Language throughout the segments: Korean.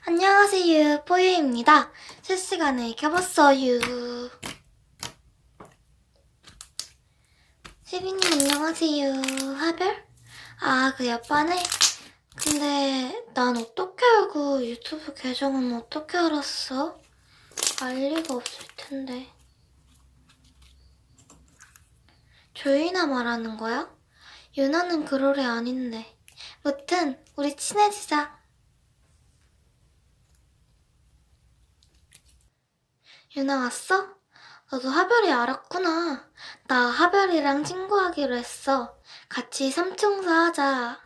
안녕하세요, 뽀유입니다. 실시간에 켜봤어요. 세빈님 안녕하세요. 하별? 아, 그 옆반에? 근데 난 어떻게 알고 유튜브 계정은 어떻게 알았어? 알 리가 없을 텐데. 조이나 말하는 거야? 유나는 그럴 애 아닌데. 무튼 우리 친해지자. 유나 왔어? 너도 하별이 알았구나. 나 하별이랑 친구하기로 했어. 같이 삼총사 하자.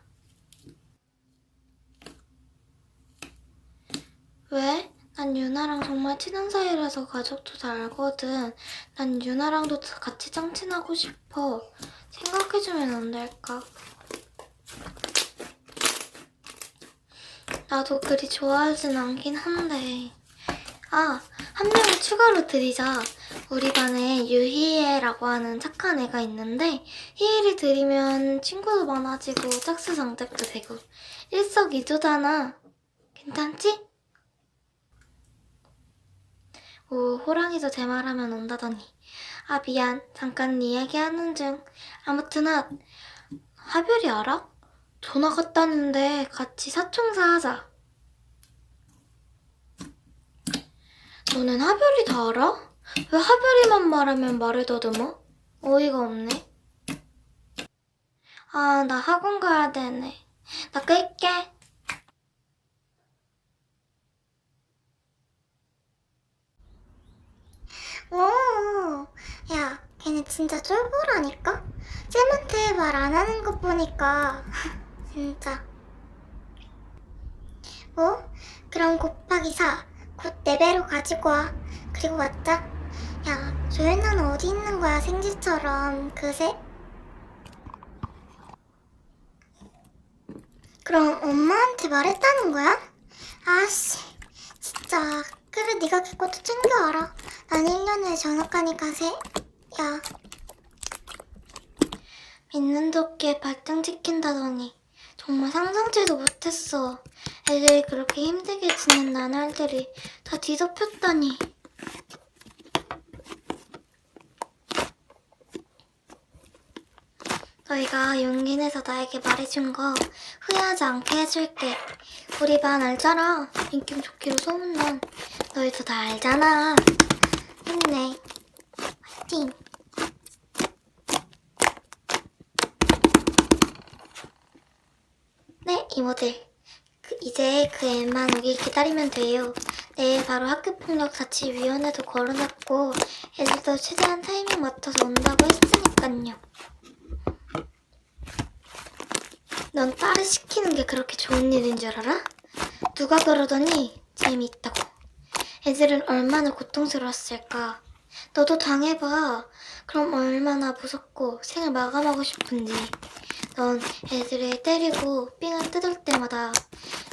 왜? 난 유나랑 정말 친한 사이라서 가족도 다 알거든. 난 유나랑도 같이 짱친하고 싶어. 생각해주면 안 될까? 나도 그리 좋아하진 않긴 한데. 아, 한 명을 추가로 드리자. 우리 반에 유희애라고 하는 착한 애가 있는데 희애를 드리면 친구도 많아지고 짝수성짝도 되고 일석이조잖아. 괜찮지? 오, 호랑이도 제 말하면 온다더니. 아, 미안. 잠깐 이야기하는 중. 아무튼 하별이 알아? 전화 갔다는데 같이 사총사 하자. 너넨 하별이 다 알아? 왜 하별이만 말하면 말을 더듬어? 어이가 없네. 아, 나 학원 가야 되네. 나 끌게. 야, 걔네 진짜 쫄보라니까? 쌤한테 말 안 하는 거 보니까 진짜. 뭐? 그럼 곱하기 4, 곧 4배로 가지고 와. 그리고 맞자. 야, 조연아는 어디 있는 거야, 생쥐처럼. 그새? 그럼 엄마한테 말했다는 거야? 아씨, 진짜. 그래, 네가 그것도 챙겨와라. 난 1년 후에 전학 가니까 야. 믿는 도끼에 발등 찍힌다더니 정말 상상치도 못했어. 애들이 그렇게 힘들게 지낸 나날들이 다 뒤덮였다니. 너희가 용기 내서 나에게 말해준 거 후회하지 않게 해줄게. 우리 반 알잖아. 인격 좋기로 소문난. 너희도 다 알잖아. 힘내. 화이팅. 네, 이모들. 이제 그 애만 오길 기다리면 돼요. 내일 바로 학교폭력자치위원회도 걸어놨고 애들도 최대한 타이밍 맞춰서 온다고 했으니깐요. 넌 딸을 시키는 게 그렇게 좋은 일인 줄 알아? 누가 그러더니 재미있다고. 애들은 얼마나 고통스러웠을까. 너도 당해봐. 그럼 얼마나 무섭고 생을 마감하고 싶은지. 넌 애들을 때리고 삥을 뜯을 때마다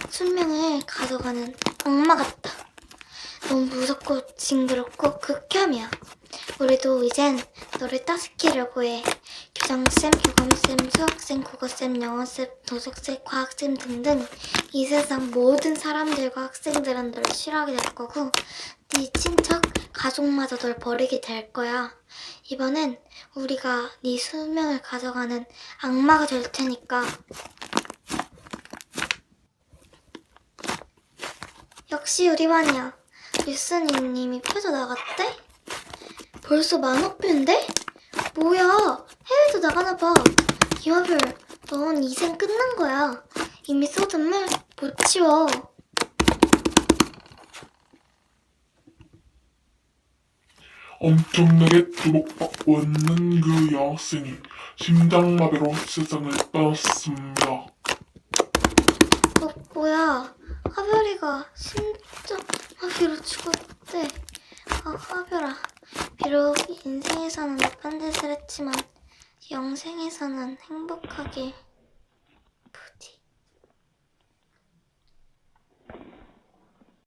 순명을 가져가는 악마 같다. 너무 무섭고 징그럽고 극혐이야. 우리도 이젠 너를 따스키려고 해. 교장쌤, 교감쌤, 수학쌤, 국어쌤, 영어쌤, 도덕쌤, 과학쌤 등등 이 세상 모든 사람들과 학생들은 널 싫어하게 될 거고 네 친척, 가족마저 널 버리게 될 거야. 이번엔 우리가 네 수명을 가져가는 악마가 될 테니까. 역시 우리 반이야. 류스니님이 펴져 나갔대? 벌써 10,000뷰인데? 뭐야, 해외도 나가나봐. 김하별, 넌 이생 끝난 거야. 이미 쏟은 물 못 치워. 엄청나게 주목받고 있는 그 여학생이 심장마비로 세상을 떠났습니다. 뭐야, 하별이가 심장마비로 죽었대. 아, 하별아. 비록 인생에서는 나쁜 짓을 했지만 영생에서는 행복하길.